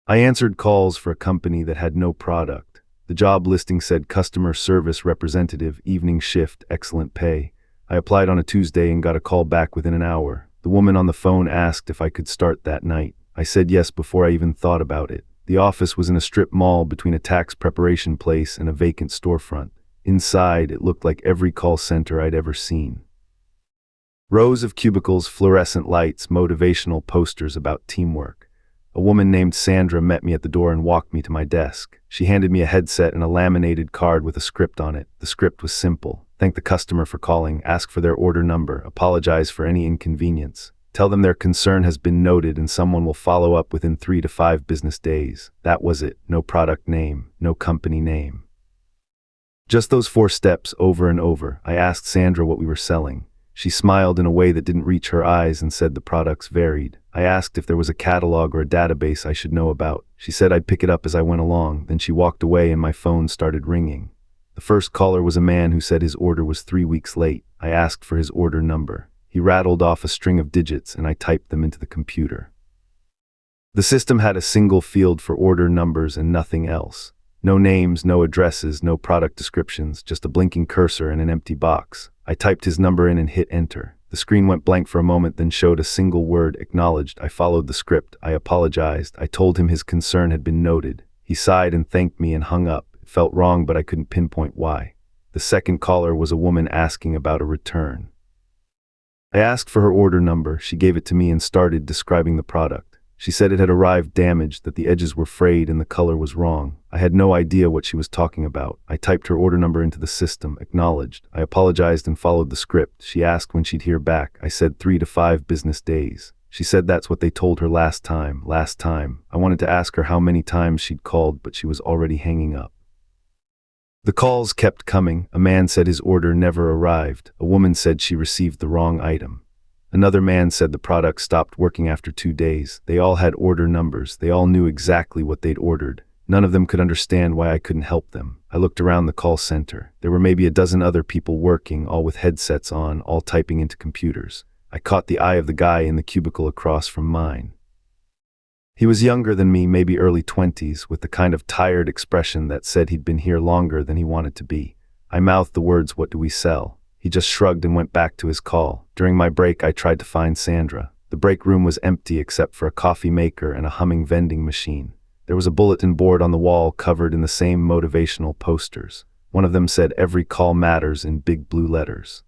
I answered calls for a company that had no product. The job listing said customer service representative, evening shift, excellent pay. I applied on a Tuesday and got a call back within an hour. The woman on the phone asked if I could start that night. I said yes before I even thought about it. The office was in a strip mall between a tax preparation place and a vacant storefront. Inside, it looked like every call center I'd ever seen. Rows of cubicles, fluorescent lights, motivational posters about teamwork. A woman named Sandra met me at the door and walked me to my desk. She handed me a headset and a laminated card with a script on it. The script was simple. Thank the customer for calling, ask for their order number, apologize for any inconvenience. Tell them their concern has been noted and someone will follow up within 3 to 5 business days. That was it. No product name, no company name. Just those 4 steps over and over. I asked Sandra what we were selling. She smiled in a way that didn't reach her eyes and said the products varied. I asked if there was a catalog or a database I should know about. She said I'd pick it up as I went along. Then she walked away and my phone started ringing. The first caller was a man who said his order was 3 weeks late. I asked for his order number. He rattled off a string of digits and I typed them into the computer. The system had a single field for order numbers and nothing else. No names, no addresses, no product descriptions, just a blinking cursor and an empty box. I typed his number in and hit enter. The screen went blank for a moment, then showed a single word, acknowledged. I followed the script. I apologized. I told him his concern had been noted. He sighed and thanked me and hung up. It felt wrong, but I couldn't pinpoint why. The second caller was a woman asking about a return. I asked for her order number. She gave it to me and started describing the product. She said it had arrived damaged, that the edges were frayed and the color was wrong. I had no idea what she was talking about. I typed her order number into the system, acknowledged. I apologized and followed the script. She asked when she'd hear back. I said 3 to 5 business days. She said that's what they told her last time. I wanted to ask her how many times she'd called, but she was already hanging up. The calls kept coming. A man said his order never arrived. A woman said she received the wrong item. Another man said the product stopped working after 2 days. They all had order numbers. They all knew exactly what they'd ordered. None of them could understand why I couldn't help them. I looked around the call center. There were maybe a dozen other people working, all with headsets on, all typing into computers. I caught the eye of the guy in the cubicle across from mine. He was younger than me, maybe early 20s, with the kind of tired expression that said he'd been here longer than he wanted to be. I mouthed the words, "What do we sell?" He just shrugged and went back to his call. During my break, I tried to find Sandra. The break room was empty except for a coffee maker and a humming vending machine. There was a bulletin board on the wall covered in the same motivational posters. One of them said, "Every call matters," in big blue letters.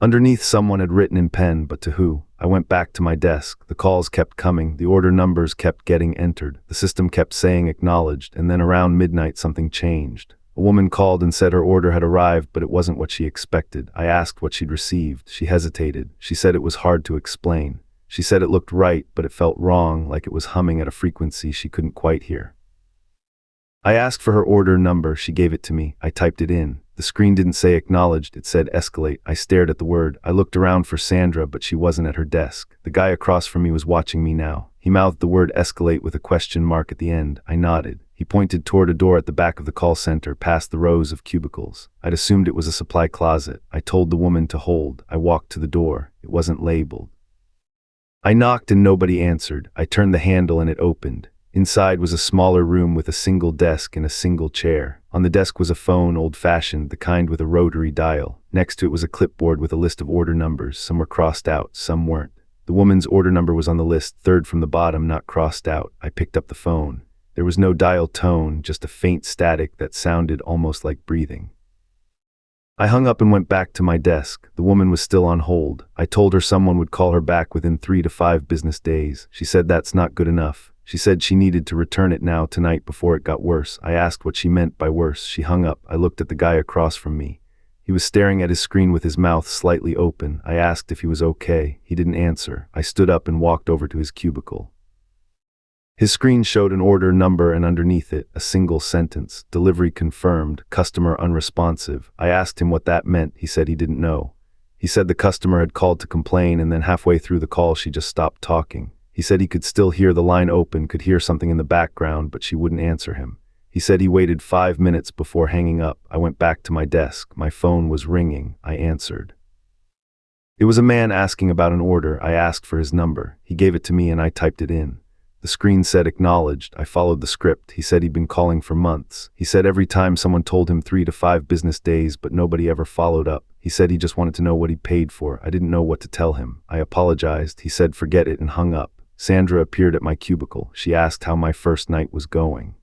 Underneath, someone had written in pen, but to who? I went back to my desk. The calls kept coming. The order numbers kept getting entered. The system kept saying acknowledged, and then around midnight something changed. A woman called and said her order had arrived, but it wasn't what she expected. I asked what she'd received. She hesitated. She said it was hard to explain. She said it looked right, but it felt wrong, like it was humming at a frequency she couldn't quite hear. I asked for her order number. She gave it to me. I typed it in. The screen didn't say acknowledged, it said escalate. I stared at the word. I looked around for Sandra, but she wasn't at her desk. The guy across from me was watching me now. He mouthed the word escalate with a question mark at the end. I nodded. He pointed toward a door at the back of the call center, past the rows of cubicles. I'd assumed it was a supply closet. I told the woman to hold. I walked to the door. It wasn't labeled. I knocked and nobody answered. I turned the handle and it opened. Inside was a smaller room with a single desk and a single chair. On the desk was a phone, old-fashioned, the kind with a rotary dial. Next to it was a clipboard with a list of order numbers. Some were crossed out, some weren't. The woman's order number was on the list, third from the bottom, not crossed out. I picked up the phone. There was no dial tone, just a faint static that sounded almost like breathing. I hung up and went back to my desk. The woman was still on hold. I told her someone would call her back within 3 to 5 business days. She said that's not good enough. She said she needed to return it now, tonight, before it got worse. I asked what she meant by worse. She hung up. I looked at the guy across from me. He was staring at his screen with his mouth slightly open. I asked if he was okay. He didn't answer. I stood up and walked over to his cubicle. His screen showed an order number and underneath it, a single sentence. Delivery confirmed, customer unresponsive. I asked him what that meant. He said he didn't know. He said the customer had called to complain and then halfway through the call she just stopped talking. He said he could still hear the line open, could hear something in the background, but she wouldn't answer him. He said he waited 5 minutes before hanging up. I went back to my desk. My phone was ringing. I answered. It was a man asking about an order. I asked for his number. He gave it to me and I typed it in. The screen said acknowledged. I followed the script. He said he'd been calling for months. He said every time someone told him 3 to 5 business days, but nobody ever followed up. He said he just wanted to know what he paid for. I didn't know what to tell him. I apologized. He said forget it and hung up. Sandra appeared at my cubicle. She asked how my first night was going.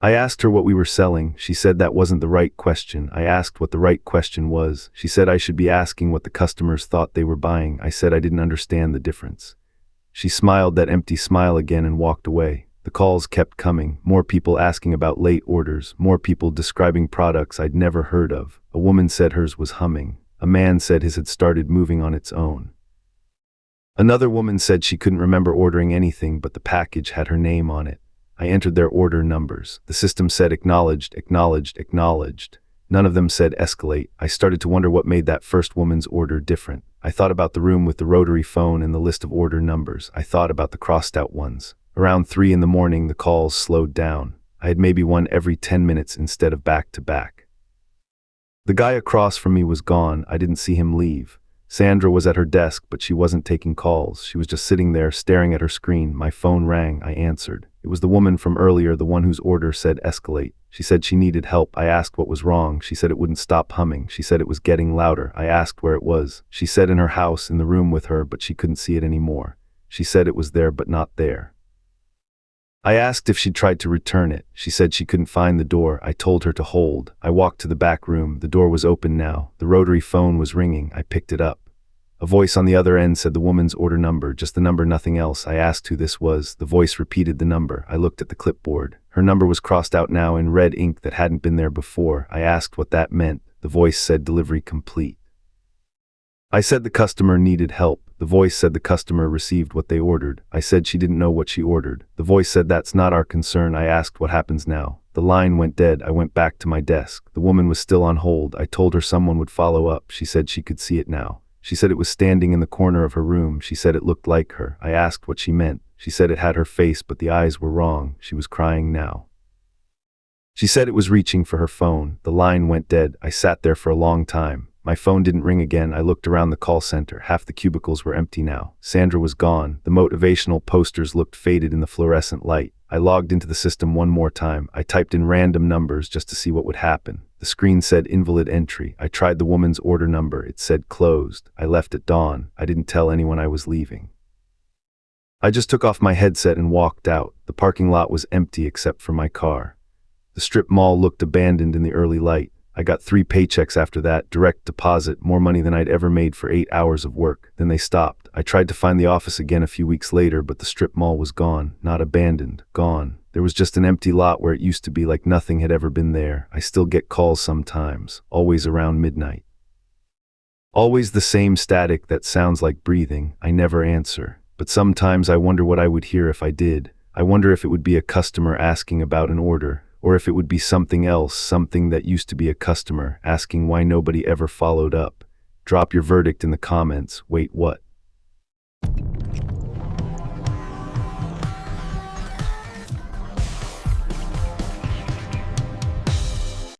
I asked her what we were selling. She said that wasn't the right question. I asked what the right question was. She said I should be asking what the customers thought they were buying. I said I didn't understand the difference. She smiled that empty smile again and walked away. The calls kept coming, more people asking about late orders, more people describing products I'd never heard of. A woman said hers was humming. A man said his had started moving on its own. Another woman said she couldn't remember ordering anything, but the package had her name on it. I entered their order numbers. The system said acknowledged, acknowledged, acknowledged. None of them said escalate. I started to wonder what made that first woman's order different. I thought about the room with the rotary phone and the list of order numbers. I thought about the crossed out ones. Around 3 in the morning, the calls slowed down. I had maybe one every 10 minutes instead of back to back. The guy across from me was gone. I didn't see him leave. Sandra was at her desk, but she wasn't taking calls. She was just sitting there staring at her screen. My phone rang. I answered. It was the woman from earlier, the one whose order said escalate. She said she needed help. I asked what was wrong. She said it wouldn't stop humming. She said it was getting louder. I asked where it was. She said in her house, in the room with her, but she couldn't see it anymore. She said it was there but not there. I asked if she'd tried to return it. She said she couldn't find the door. I told her to hold. I walked to the back room. The door was open now. The rotary phone was ringing. I picked it up. A voice on the other end said the woman's order number, just the number, nothing else. I asked who this was. The voice repeated the number. I looked at the clipboard. Her number was crossed out now in red ink that hadn't been there before. I asked what that meant. The voice said delivery complete. I said the customer needed help. The voice said the customer received what they ordered. I said she didn't know what she ordered. The voice said that's not our concern. I asked what happens now. The line went dead. I went back to my desk. The woman was still on hold. I told her someone would follow up. She said she could see it now. She said it was standing in the corner of her room. She said it looked like her. I asked what she meant. She said it had her face, but the eyes were wrong. She was crying now. She said it was reaching for her phone. The line went dead. I sat there for a long time. My phone didn't ring again. I looked around the call center. Half the cubicles were empty now. Sandra was gone. The motivational posters looked faded in the fluorescent light. I logged into the system one more time. I typed in random numbers just to see what would happen. The screen said invalid entry. I tried the woman's order number. It said closed. I left at dawn. I didn't tell anyone I was leaving. I just took off my headset and walked out. The parking lot was empty except for my car. The strip mall looked abandoned in the early light. I got 3 paychecks after that, direct deposit, more money than I'd ever made for 8 hours of work. Then they stopped. I tried to find the office again a few weeks later, but the strip mall was gone. Not abandoned, gone. There was just an empty lot where it used to be, like nothing had ever been there. I still get calls sometimes, always around midnight. Always the same static that sounds like breathing. I never answer. But sometimes I wonder what I would hear if I did. I wonder if it would be a customer asking about an order, or if it would be something else, something that used to be a customer, asking why nobody ever followed up. Drop your verdict in the comments. Wait, what?